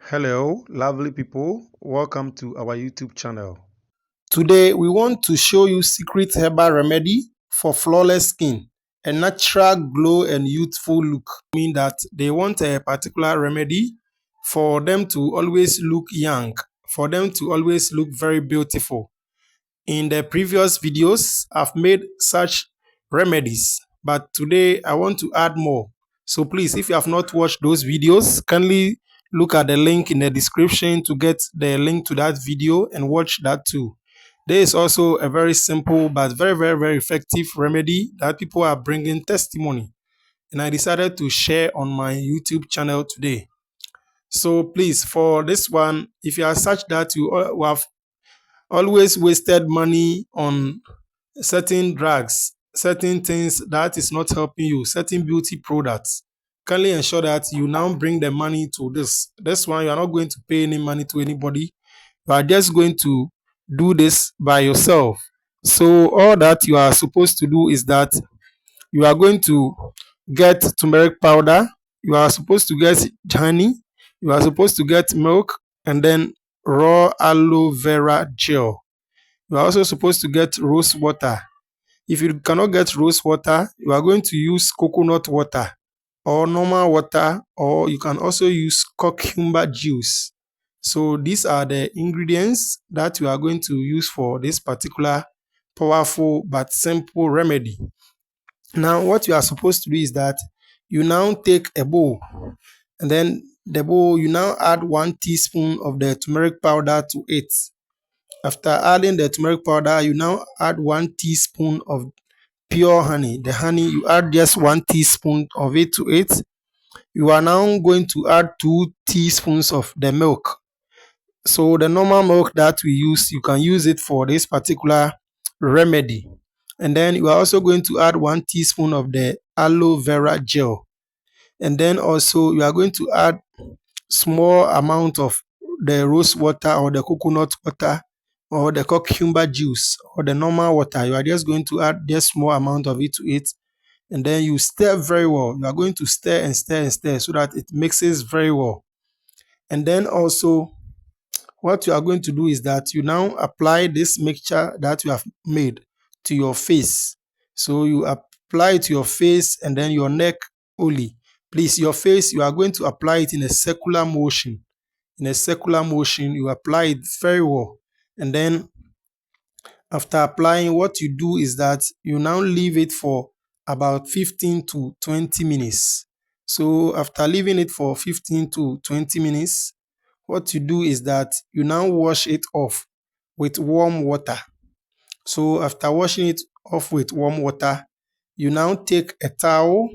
Hello, lovely people. Welcome to our YouTube channel. Today, we want to show you secret herbal remedy for flawless skin, a natural glow and youthful look. Mean that they want a particular remedy for them to always look young, for them to always look very beautiful. In the previous videos, I've made such remedies, but today I want to add more. So please, if you have not watched those videos, kindly look at the link in the description to get the link to that video and watch that too. There is also a very simple but very effective remedy that people are bringing testimony, and I decided to share on my YouTube channel today. So please, for this one, if you are such that you have always wasted money on certain drugs, certain things that is not helping you, certain beauty products, kindly ensure that you now bring the money to this. This one, you are not going to pay any money to anybody. You are just going to do this by yourself. So all that you are supposed to do is that you are going to get turmeric powder, you are supposed to get honey, you are supposed to get milk, and then raw aloe vera gel. You are also supposed to get rose water. If you cannot get rose water, you are going to use coconut water or normal water, or you can also use cucumber juice. So these are the ingredients that you are going to use for this particular powerful but simple remedy. Now, what you are supposed to do is that you now take a bowl, and then the bowl you now add 1 teaspoon of the turmeric powder to it. After adding the turmeric powder, you now add 1 teaspoon of pure honey. The honey, you add just 1 teaspoon of it to it. You are now going to add 2 teaspoons of the milk. So the normal milk that we use, you can use it for this particular remedy. And then you are also going to add 1 teaspoon of the aloe vera gel. And then also you are going to add small amount of the rose water or the coconut water or the cucumber juice or the normal water. You are just going to add just small amount of it to it, and then you stir very well. You are going to stir and stir and stir so that it mixes very well. And then also what you are going to do is that you now apply this mixture that you have made to your face. So you apply it to your face and then your neck only. Please, your face, you are going to apply it in a circular motion. In a circular motion, you apply it very well. And then after applying, what you do is that you now leave it for about 15 to 20 minutes. So after leaving it for 15 to 20 minutes, what you do is that you now wash it off with warm water. So after washing it off with warm water, you now take a towel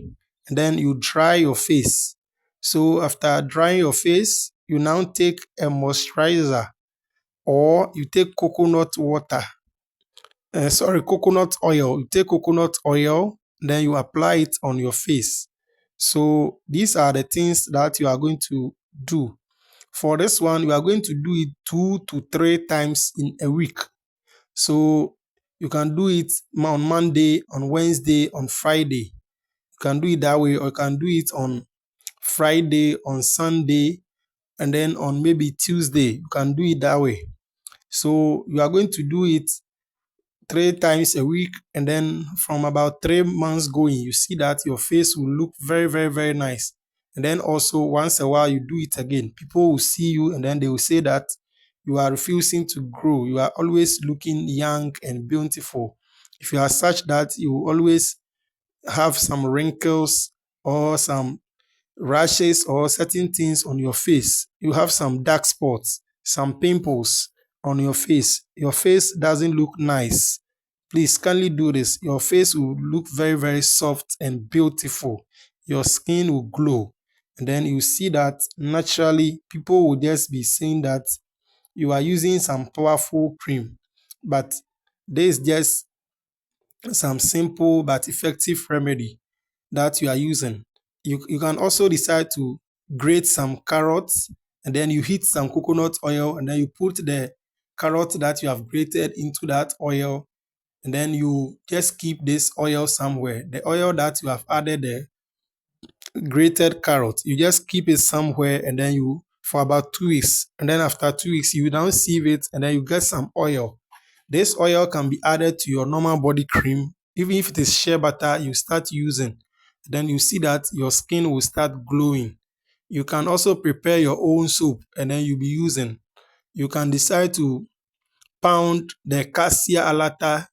and then you dry your face. So after drying your face, you now take a moisturizer, or you take coconut water. Coconut oil. You take coconut oil, then you apply it on your face. So these are the things that you are going to do. For this one, you are going to do it 2 to 3 times in a week. So you can do it on Monday, on Wednesday, on Friday. You can do it that way, or you can do it on Friday, on Sunday, and then on maybe Tuesday. You can do it that way. So you are going to do it 3 times a week, and then from about 3 months going, you see that your face will look very nice. And then also once a while you do it again, people will see you and then they will say that you are refusing to grow, you are always looking young and beautiful. If you are such that you will always have some wrinkles or some rashes or certain things on your face, you have some dark spots, some pimples on your face doesn't look nice, please kindly do this. Your face will look very soft and beautiful. Your skin will glow. And then you see that naturally people will just be saying that you are using some powerful cream. But this is just some simple but effective remedy that you are using. You can also decide to grate some carrots, and then you heat some coconut oil, and then you put the carrot that you have grated into that oil, and then you just keep this oil somewhere. The oil that you have added the grated carrot, you just keep it somewhere, and then you for about 2 weeks. And then after 2 weeks, you now sieve it and then you get some oil. This oil can be added to your normal body cream. Even if it is shea butter, you start using, then you see that your skin will start glowing. You can also prepare your own soap and then you'll be using. You can decide to pound the cassia alata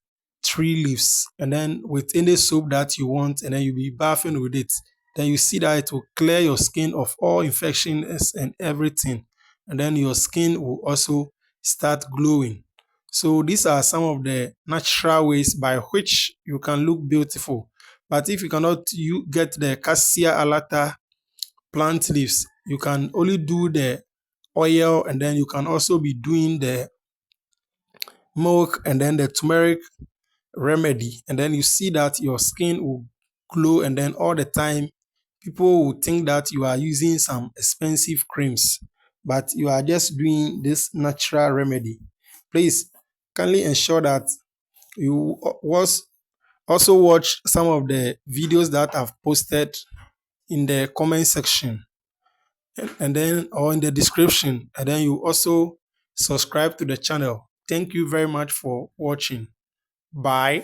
tree leaves and then with any soap that you want, and then you'll be bathing with it. Then you see that it will clear your skin of all infections and everything, and then your skin will also start glowing. So these are some of the natural ways by which you can look beautiful. But if you cannot you get the cassia alata plant leaves, you can only do the oil, and then you can also be doing the milk and then the turmeric remedy, and then you see that your skin will glow, and then all the time people will think that you are using some expensive creams, but you are just doing this natural remedy. Please kindly ensure that you was also watch some of the videos that I've posted in the comment section, and then or in the description, and then you also subscribe to the channel. Thank you very much for watching. Bye.